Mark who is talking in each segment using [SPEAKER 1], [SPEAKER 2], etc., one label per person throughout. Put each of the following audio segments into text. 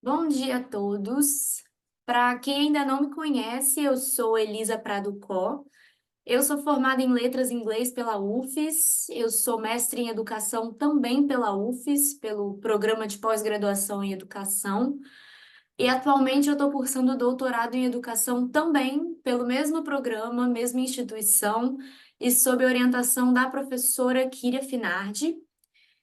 [SPEAKER 1] Bom dia a todos. Para quem ainda não me conhece, eu sou Elisa Prado Có. Eu sou formada em Letras em Inglês pela UFES. Eu sou mestre em Educação também pela UFES, pelo Programa de Pós-Graduação em Educação. E atualmente eu estou cursando doutorado em Educação também pelo mesmo programa, mesma instituição, e sob orientação da professora Kíria Finardi.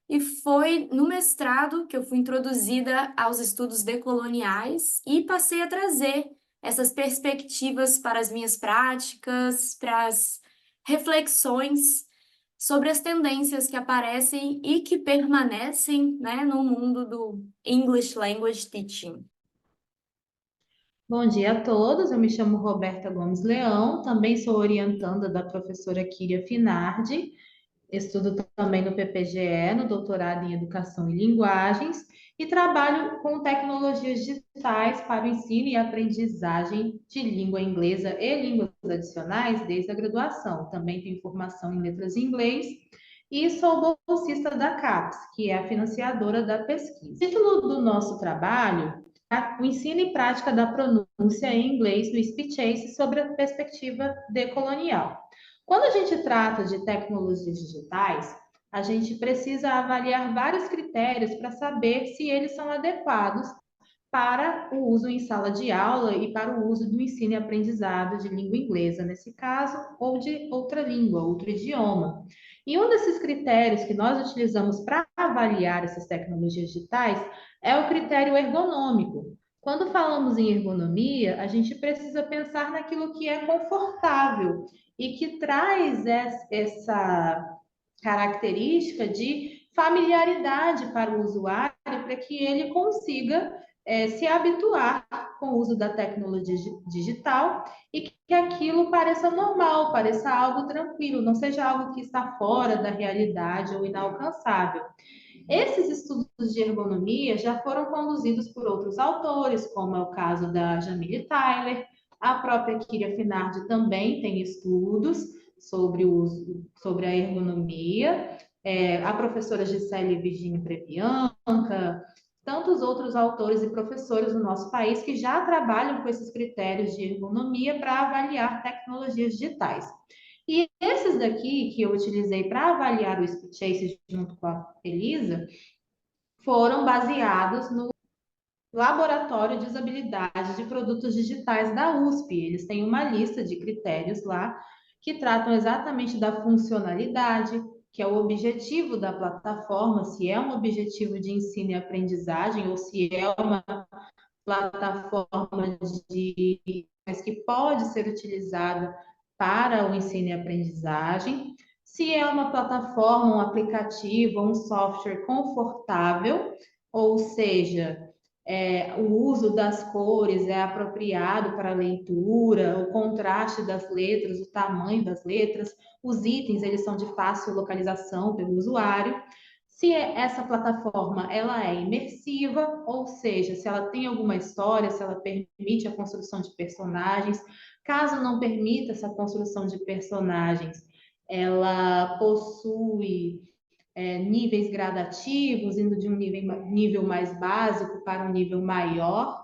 [SPEAKER 1] E foi no mestrado que eu fui introduzida aos estudos decoloniais e passei a trazer essas perspectivas para as minhas práticas, para as reflexões sobre as tendências que aparecem e que permanecem, né, no mundo do English Language Teaching.
[SPEAKER 2] Bom dia a todos, eu me chamo Roberta Gomes Leão, também sou orientanda da professora Kíria Finardi, estudo também no PPGE, no doutorado em Educação e Linguagens, e trabalho com tecnologias digitais para o ensino e aprendizagem de língua inglesa e línguas adicionais desde a graduação. Também tenho formação em letras em inglês e sou bolsista da CAPES, que é a financiadora da pesquisa. O título do nosso trabalho é o ensino e prática da pronúncia em inglês no Speech Ace sobre a perspectiva decolonial. Quando a gente trata de tecnologias digitais, a gente precisa avaliar vários critérios para saber se eles são adequados para o uso em sala de aula e para o uso do ensino e aprendizado de língua inglesa, nesse caso, ou de outra língua, outro idioma. E um desses critérios que nós utilizamos para avaliar essas tecnologias digitais é o critério ergonômico. Quando falamos em ergonomia, a gente precisa pensar naquilo que é confortável e que traz essa característica de familiaridade para o usuário, para que ele consiga se habituar com o uso da tecnologia digital e que aquilo pareça normal, pareça algo tranquilo, não seja algo que está fora da realidade ou inalcançável. Esses estudos de ergonomia já foram conduzidos por outros autores, como é o caso da Jamile Tyler, a própria Kíria Finardi também tem estudos sobre o uso, sobre a ergonomia, a professora Gisele Virginie Prebianca, tantos outros autores e professores no nosso país que já trabalham com esses critérios de ergonomia para avaliar tecnologias digitais. E esses daqui que eu utilizei para avaliar o Speech Ace junto com a Elisa foram baseados no Laboratório de Usabilidade de Produtos Digitais da USP. Eles têm uma lista de critérios lá que tratam exatamente da funcionalidade, que é o objetivo da plataforma, se é um objetivo de ensino e aprendizagem ou se é uma plataforma de que pode ser utilizada para o ensino e aprendizagem, se é uma plataforma, um aplicativo, um software confortável, ou seja, o uso das cores é apropriado para a leitura, o contraste das letras, o tamanho das letras, os itens eles são de fácil localização pelo usuário. Se essa plataforma ela é imersiva, ou seja, se ela tem alguma história, se ela permite a construção de personagens, caso não permita essa construção de personagens, ela possui níveis gradativos, indo de um nível mais básico para um nível maior,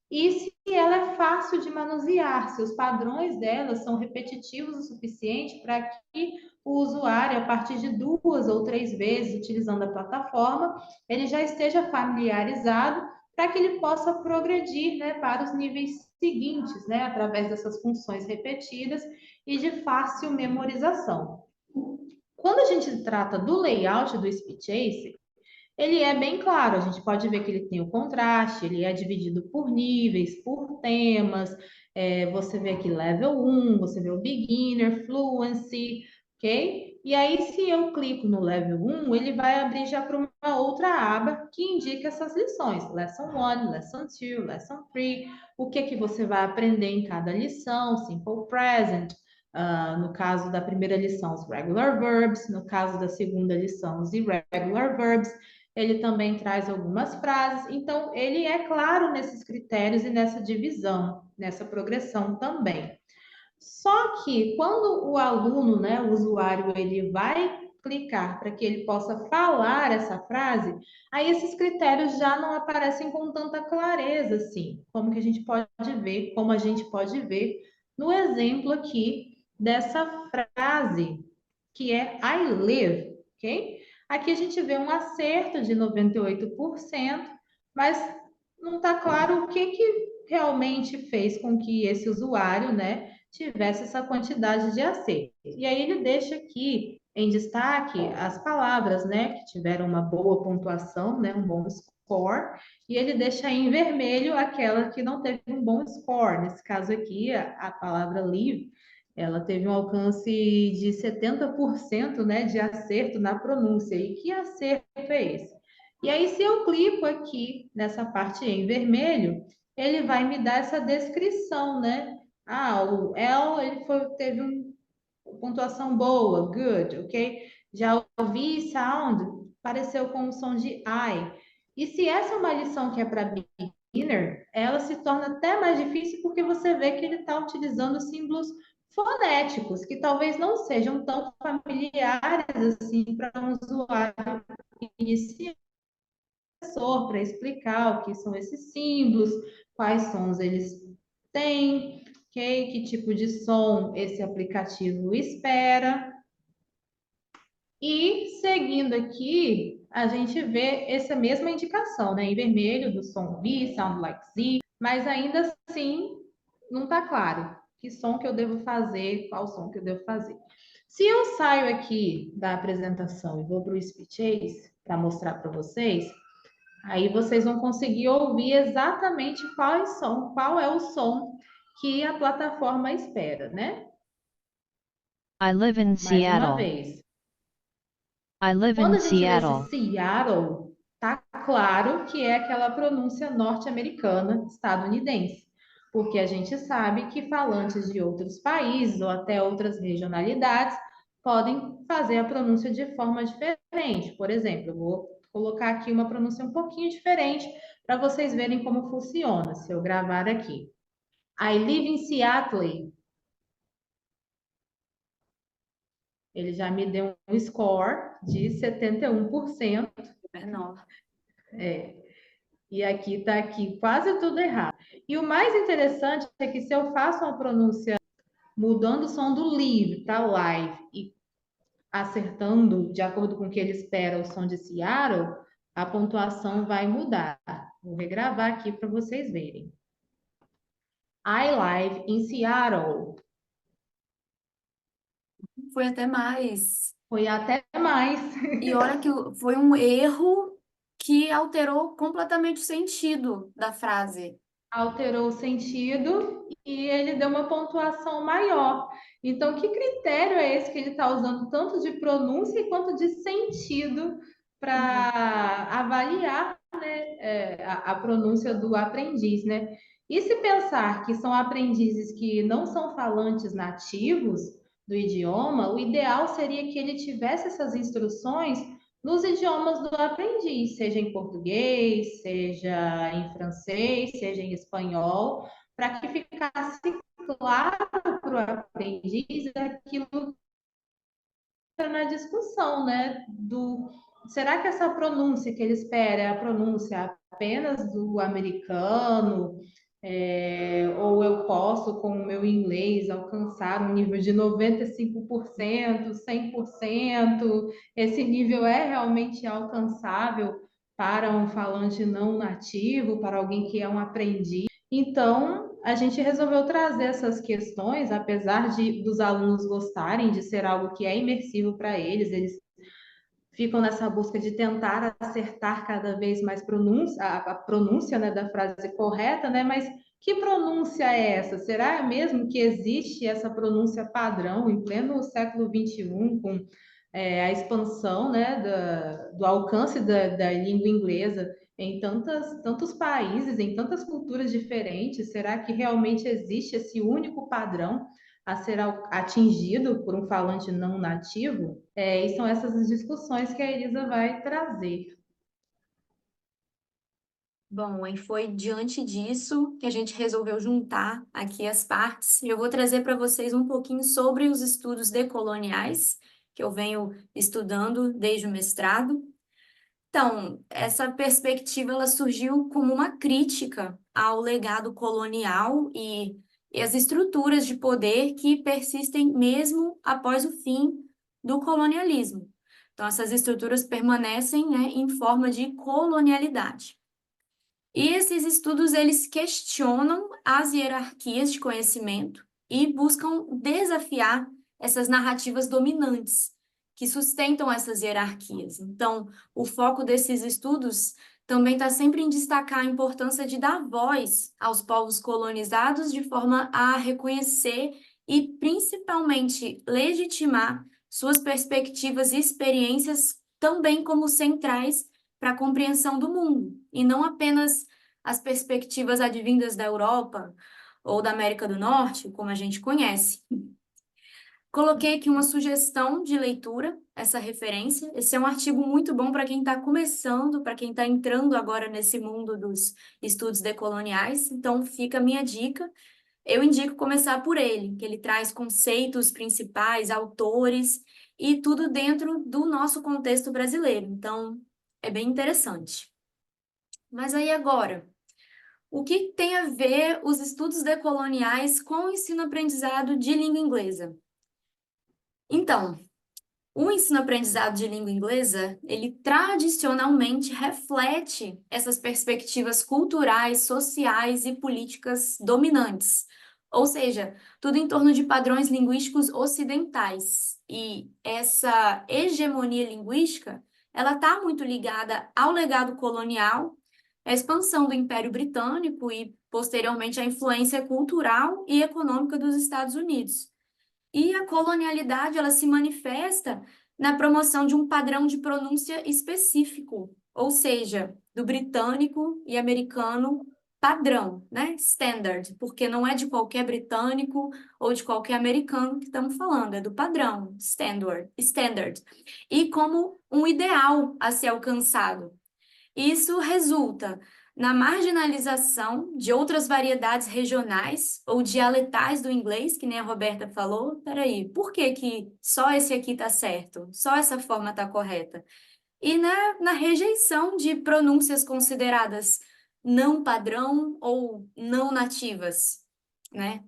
[SPEAKER 2] e se ela é fácil de manusear, se os padrões dela são repetitivos o suficiente para que o usuário, a partir de 2 ou 3 vezes utilizando a plataforma, ele já esteja familiarizado para que ele possa progredir, né, para os níveis seguintes, né, através dessas funções repetidas e de fácil memorização. Quando a gente trata do layout do Speech Ace, ele é bem claro, a gente pode ver que ele tem o contraste, ele é dividido por níveis, por temas. Você vê aqui level 1, você vê o beginner, fluency, ok? E aí, se eu clico no level 1, ele vai abrir já para uma outra aba que indica essas lições. Lesson 1, Lesson 2, Lesson 3, o que que você vai aprender em cada lição, Simple Present. No caso da primeira lição, os regular verbs, no caso da segunda lição, os irregular verbs. Ele também traz algumas frases, então ele é claro nesses critérios e nessa divisão, nessa progressão também. Só que quando o aluno, né, o usuário, ele vai explicar para que ele possa falar essa frase, aí esses critérios já não aparecem com tanta clareza, assim, como que a gente pode ver, como a gente pode ver no exemplo aqui dessa frase, que é I live, ok? Aqui a gente vê um acerto de 98%, mas não está claro o que que realmente fez com que esse usuário, né, tivesse essa quantidade de acerto. E aí ele deixa aqui em destaque as palavras, né, que tiveram uma boa pontuação, né, um bom score, e ele deixa em vermelho aquela que não teve um bom score. Nesse caso aqui, a palavra live, ela teve um alcance de 70%, né, de acerto na pronúncia. E que acerto é esse? E aí, se eu clico aqui nessa parte em vermelho, ele vai me dar essa descrição, né? Ah, o L, teve uma pontuação boa, good, ok? Já o V sound pareceu com o som de I. E se essa é uma lição que é para beginner, ela se torna até mais difícil porque você vê que ele está utilizando símbolos fonéticos, que talvez não sejam tão familiares assim para um usuário iniciante para explicar o que são esses símbolos, quais sons eles têm, okay? Que tipo de som esse aplicativo espera. E seguindo aqui, a gente vê essa mesma indicação, né, em vermelho do som V, sound like Z, mas ainda assim não está claro que som que eu devo fazer, qual som que eu devo fazer. Se eu saio aqui da apresentação e vou para o Speech Ace para mostrar para vocês, aí vocês vão conseguir ouvir exatamente qual é o som que a plataforma espera, né?
[SPEAKER 3] I live in
[SPEAKER 2] Mais uma
[SPEAKER 3] Seattle.
[SPEAKER 2] vez.
[SPEAKER 3] I live
[SPEAKER 2] Quando
[SPEAKER 3] in
[SPEAKER 2] a gente lê esse
[SPEAKER 3] Seattle.
[SPEAKER 2] Seattle, tá claro que é aquela pronúncia norte-americana, estadunidense, porque a gente sabe que falantes de outros países ou até outras regionalidades podem fazer a pronúncia de forma diferente. Por exemplo, eu vou colocar aqui uma pronúncia um pouquinho diferente para vocês verem como funciona. Se eu gravar aqui. I live in Seattle. Ele já me deu um score de 71%.
[SPEAKER 1] Menor.
[SPEAKER 2] E aqui está aqui quase tudo errado. E o mais interessante é que se eu faço uma pronúncia mudando o som do live para live e acertando de acordo com o que ele espera o som de Seattle, a pontuação vai mudar. Vou regravar aqui para vocês verem. I live in Seattle.
[SPEAKER 1] Foi até mais.
[SPEAKER 2] Foi até mais.
[SPEAKER 1] E olha que foi um erro que alterou completamente o sentido da frase.
[SPEAKER 2] Alterou o sentido e ele deu uma pontuação maior. Então, que critério é esse que ele está usando, tanto de pronúncia quanto de sentido,
[SPEAKER 1] Uhum.
[SPEAKER 2] para avaliar, né, a pronúncia do aprendiz, né? E se pensar que são aprendizes que não são falantes nativos do idioma, o ideal seria que ele tivesse essas instruções nos idiomas do aprendiz, seja em português, seja em francês, seja em espanhol, para que ficasse claro para o aprendiz aquilo que está na discussão, né? Será que essa pronúncia que ele espera é a pronúncia apenas do americano? Ou eu posso, com o meu inglês, alcançar um nível de 95%, 100%? Esse nível é realmente alcançável para um falante não nativo, para alguém que é um aprendiz? Então, a gente resolveu trazer essas questões, apesar dos alunos gostarem de ser algo que é imersivo para eles ficam nessa busca de tentar acertar cada vez mais a pronúncia, né, da frase correta, né? Mas que pronúncia é essa? Será mesmo que existe essa pronúncia padrão em pleno século XXI, com a expansão, né, do alcance da língua inglesa em tantos países, em tantas culturas diferentes? Será que realmente existe esse único padrão a ser atingido por um falante não nativo? E são essas as discussões que a Elisa vai trazer.
[SPEAKER 1] Bom, e foi diante disso que a gente resolveu juntar aqui as partes. Eu vou trazer para vocês um pouquinho sobre os estudos decoloniais, que eu venho estudando desde o mestrado. Então, essa perspectiva ela surgiu como uma crítica ao legado colonial e as estruturas de poder que persistem mesmo após o fim do colonialismo. Então, essas estruturas permanecem, né, em forma de colonialidade. E esses estudos, eles questionam as hierarquias de conhecimento e buscam desafiar essas narrativas dominantes que sustentam essas hierarquias. Então, o foco desses estudos também está sempre em destacar a importância de dar voz aos povos colonizados de forma a reconhecer e, principalmente, legitimar suas perspectivas e experiências também como centrais para a compreensão do mundo, e não apenas as perspectivas advindas da Europa ou da América do Norte, como a gente conhece. Coloquei aqui uma sugestão de leitura, essa referência. Esse é um artigo muito bom para quem está começando, para quem está entrando agora nesse mundo dos estudos decoloniais. Então, fica a minha dica. Eu indico começar por ele, que ele traz conceitos principais, autores e tudo dentro do nosso contexto brasileiro. Então, é bem interessante. Mas aí agora, o que tem a ver os estudos decoloniais com o ensino-aprendizado de língua inglesa? Então, o ensino-aprendizado de língua inglesa, ele tradicionalmente reflete essas perspectivas culturais, sociais e políticas dominantes. Ou seja, tudo em torno de padrões linguísticos ocidentais. E essa hegemonia linguística, ela está muito ligada ao legado colonial, à expansão do Império Britânico e, posteriormente, à influência cultural e econômica dos Estados Unidos. E a colonialidade, ela se manifesta na promoção de um padrão de pronúncia específico, ou seja, do britânico e americano padrão, né? Standard, porque não é de qualquer britânico ou de qualquer americano que estamos falando, é do padrão, standard. E como um ideal a ser alcançado. Isso resulta na marginalização de outras variedades regionais ou dialetais do inglês, que nem a Roberta falou. Peraí, por que que só esse aqui está certo? Só essa forma está correta? E na rejeição de pronúncias consideradas não padrão ou não nativas, né?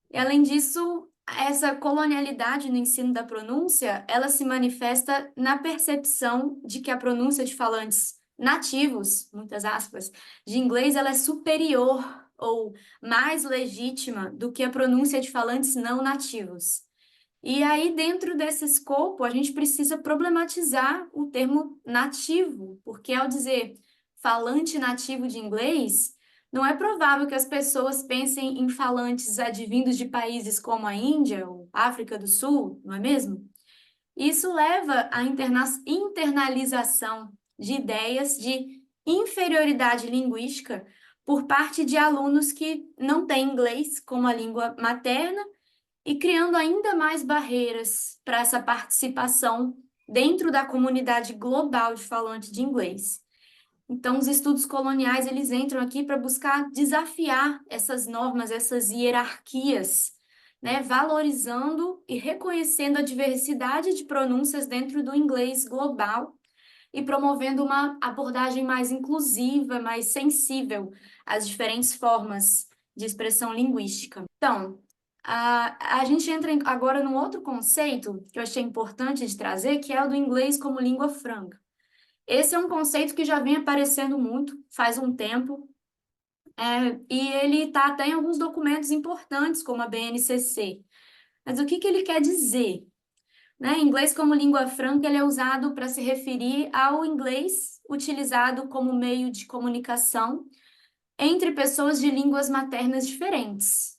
[SPEAKER 1] E, além disso, essa colonialidade no ensino da pronúncia, ela se manifesta na percepção de que a pronúncia de falantes nativos, muitas aspas, de inglês, ela é superior ou mais legítima do que a pronúncia de falantes não nativos. E aí, dentro desse escopo, a gente precisa problematizar o termo nativo, porque ao dizer falante nativo de inglês, não é provável que as pessoas pensem em falantes advindos de países como a Índia ou África do Sul, não é mesmo? Isso leva à internalização de ideias de inferioridade linguística por parte de alunos que não têm inglês como a língua materna e criando ainda mais barreiras para essa participação dentro da comunidade global de falantes de inglês. Então, os estudos coloniais, eles entram aqui para buscar desafiar essas normas, essas hierarquias, né, valorizando e reconhecendo a diversidade de pronúncias dentro do inglês global e promovendo uma abordagem mais inclusiva, mais sensível às diferentes formas de expressão linguística. Então, a gente entra agora num outro conceito que eu achei importante de trazer, que é o do inglês como língua franca. Esse é um conceito que já vem aparecendo muito, faz um tempo, e ele está até em alguns documentos importantes, como a BNCC. Mas o que que ele quer dizer? Né? Inglês como língua franca, ele é usado para se referir ao inglês utilizado como meio de comunicação entre pessoas de línguas maternas diferentes.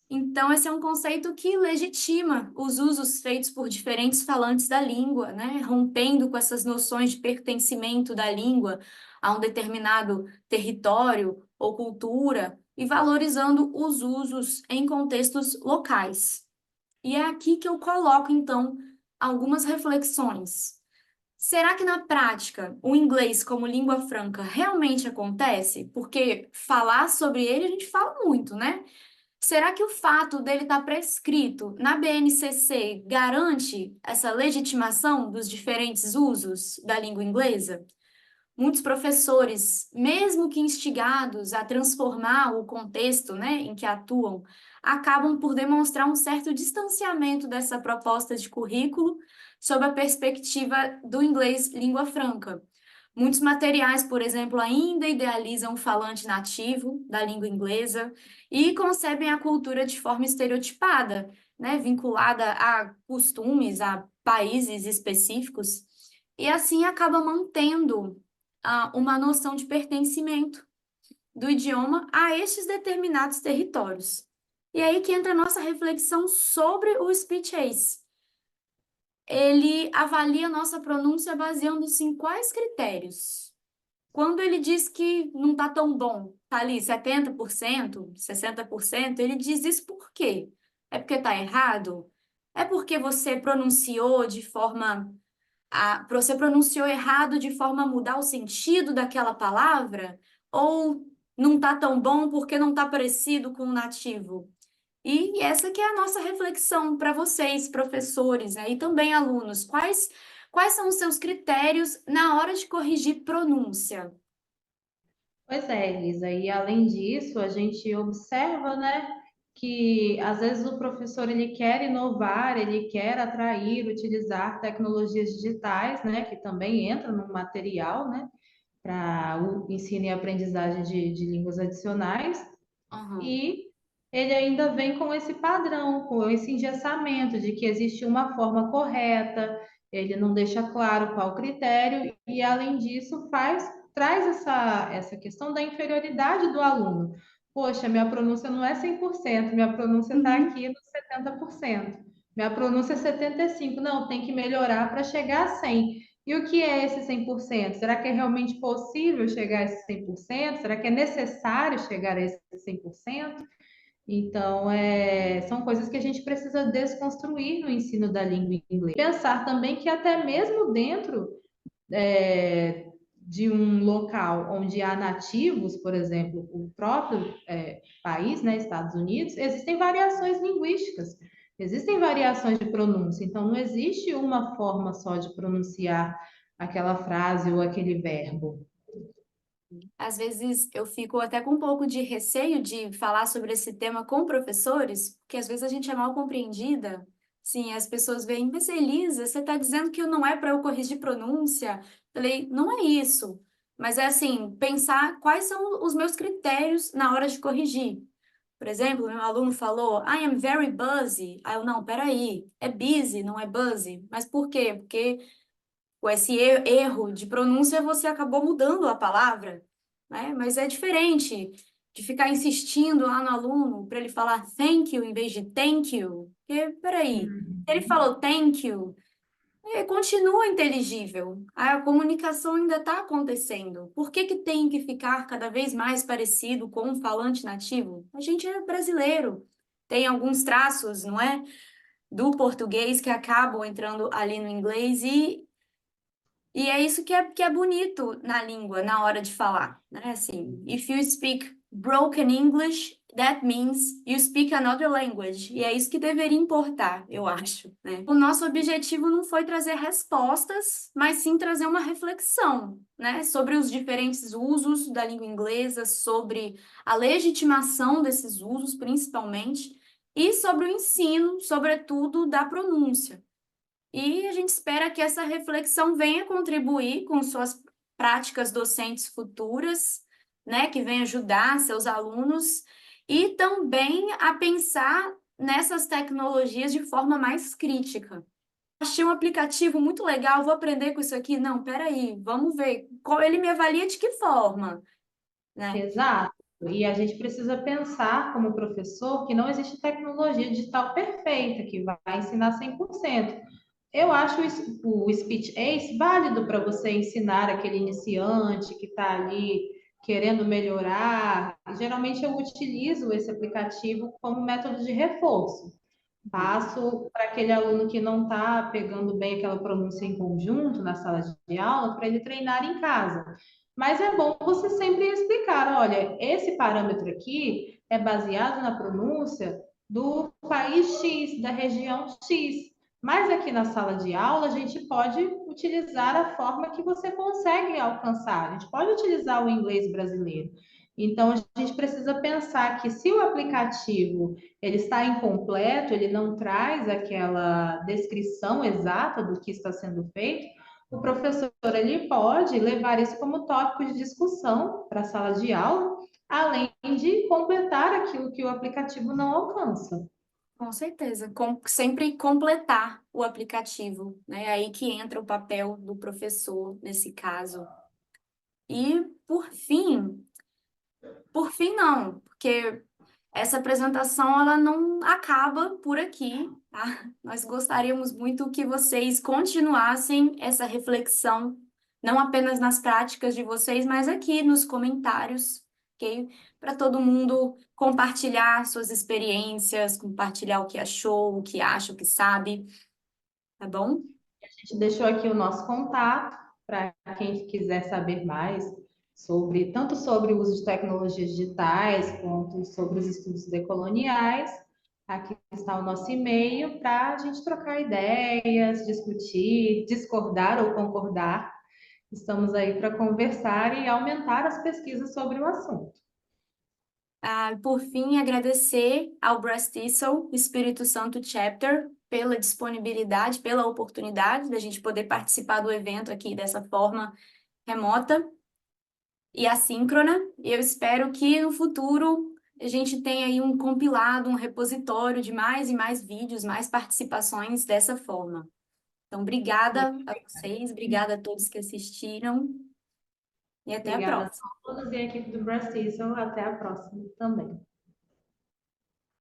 [SPEAKER 1] Então, esse é um conceito que legitima os usos feitos por diferentes falantes da língua, né? Rompendo com essas noções de pertencimento da língua a um determinado território ou cultura e valorizando os usos em contextos locais. E é aqui que eu coloco, então, algumas reflexões. Será que na prática o inglês como língua franca realmente acontece? Porque falar sobre ele a gente fala muito, né? será que o fato dele estar prescrito na BNCC garante essa legitimação dos diferentes usos da língua inglesa? Muitos professores, mesmo que instigados a transformar o contexto, né, em que atuam, acabam por demonstrar um certo distanciamento dessa proposta de currículo sob a perspectiva do inglês língua franca. Muitos materiais, por exemplo, ainda idealizam o falante nativo da língua inglesa e concebem a cultura de forma estereotipada, né, vinculada a costumes, a países específicos, e assim acaba mantendo uma noção de pertencimento do idioma a estes determinados territórios. E aí que entra a nossa reflexão sobre o Speech Ace. Ele avalia a nossa pronúncia baseando-se em quais critérios? Quando ele diz que não está tão bom, está ali 70%, 60%, ele diz isso por quê? É porque está errado? É porque você pronunciou de forma você pronunciou errado de forma a mudar o sentido daquela palavra? Ou não está tão bom porque não está parecido com o nativo? E essa que é a nossa reflexão para vocês, professores, né, e também alunos. Quais são os seus critérios na hora de corrigir pronúncia?
[SPEAKER 2] Pois é, Elisa, e além disso, a gente observa, né, que às vezes o professor ele quer inovar, ele quer atrair, utilizar tecnologias digitais, né, que também entram no material, né, para o ensino e aprendizagem de línguas adicionais,
[SPEAKER 1] Aham.
[SPEAKER 2] e ele ainda vem com esse padrão, com esse engessamento de que existe uma forma correta, ele não deixa claro qual o critério, e além disso traz essa questão da inferioridade do aluno. Poxa, minha pronúncia não é 100%, minha pronúncia está
[SPEAKER 1] Uhum.
[SPEAKER 2] aqui nos 70%, minha pronúncia é 75%, não, tem que melhorar para chegar a 100%. E o que é esse 100%? Será que é realmente possível chegar a esse 100%? Será que é necessário chegar a esse 100%? Então, são coisas que a gente precisa desconstruir no ensino da língua inglesa. Pensar também que até mesmo dentro de um local onde há nativos, por exemplo, o próprio país, né, Estados Unidos, existem variações linguísticas, existem variações de pronúncia. Então, não existe uma forma só de pronunciar aquela frase ou aquele verbo.
[SPEAKER 1] Às vezes eu fico até com um pouco de receio de falar sobre esse tema com professores, porque às vezes a gente é mal compreendida. Sim, as pessoas veem, mas Elisa, você está dizendo que não é para eu corrigir pronúncia? Falei, não é isso. Mas é assim, pensar quais são os meus critérios na hora de corrigir. Por exemplo, meu aluno falou, I am very busy. Aí eu, não, peraí, é busy, não é buzzy. Mas por quê? Porque com esse erro de pronúncia você acabou mudando a palavra, né? Mas é diferente de ficar insistindo lá no aluno para ele falar thank you em vez de thank you. Porque, peraí, se ele falou thank you, continua inteligível. A comunicação ainda está acontecendo. Por que que tem que ficar cada vez mais parecido com um falante nativo? A gente é brasileiro. Tem alguns traços, não é? Do português que acabam entrando ali no inglês e é isso que é bonito na língua, na hora de falar, né? Assim, if you speak broken English, that means you speak another language. E é isso que deveria importar, eu acho, né? O nosso objetivo não foi trazer respostas, mas sim trazer uma reflexão, né? Sobre os diferentes usos da língua inglesa, sobre a legitimação desses usos, principalmente, e sobre o ensino, sobretudo, da pronúncia. E a gente espera que essa reflexão venha contribuir com suas práticas docentes futuras, né, que venha ajudar seus alunos e também a pensar nessas tecnologias de forma mais crítica. Achei um aplicativo muito legal, vou aprender com isso aqui. Não, peraí, vamos ver. Ele me avalia de que forma, né?
[SPEAKER 2] Exato. E a gente precisa pensar, como professor, que não existe tecnologia digital perfeita que vai ensinar 100%. Eu acho o Speech Ace válido para você ensinar aquele iniciante que está ali querendo melhorar. Geralmente eu utilizo esse aplicativo como método de reforço. Passo para aquele aluno que não está pegando bem aquela pronúncia em conjunto na sala de aula, para ele treinar em casa. Mas é bom você sempre explicar, olha, esse parâmetro aqui é baseado na pronúncia do país X, da região X. Mas aqui na sala de aula a gente pode utilizar a forma que você consegue alcançar. A gente pode utilizar o inglês brasileiro. Então a gente precisa pensar que se o aplicativo ele está incompleto, ele não traz aquela descrição exata do que está sendo feito, o professor ele pode levar isso como tópico de discussão para a sala de aula, além de completar aquilo que o aplicativo não alcança.
[SPEAKER 1] Com certeza, sempre completar o aplicativo, né? É aí que entra o papel do professor nesse caso. E por fim não, porque essa apresentação ela não acaba por aqui, tá? Nós gostaríamos muito que vocês continuassem essa reflexão, não apenas nas práticas de vocês, mas aqui nos comentários, ok? Para todo mundo compartilhar suas experiências, compartilhar o que achou, o que acha, o que sabe, tá bom?
[SPEAKER 2] A gente deixou aqui o nosso contato para quem quiser saber mais sobre tanto sobre o uso de tecnologias digitais quanto sobre os estudos decoloniais. Aqui está o nosso e-mail para a gente trocar ideias, discutir, discordar ou concordar. Estamos aí para conversar e aumentar as pesquisas sobre o assunto.
[SPEAKER 1] Por fim, agradecer ao Breast Thistle Espírito Santo Chapter pela disponibilidade, pela oportunidade da gente poder participar do evento aqui dessa forma remota e assíncrona. E eu espero que no futuro a gente tenha aí um compilado, um repositório de mais e mais vídeos, mais participações dessa forma. Então, obrigada a vocês, obrigada a todos que assistiram e até a
[SPEAKER 2] Obrigada a
[SPEAKER 1] próxima.
[SPEAKER 2] todos e a equipe do Brasil. Até a próxima também.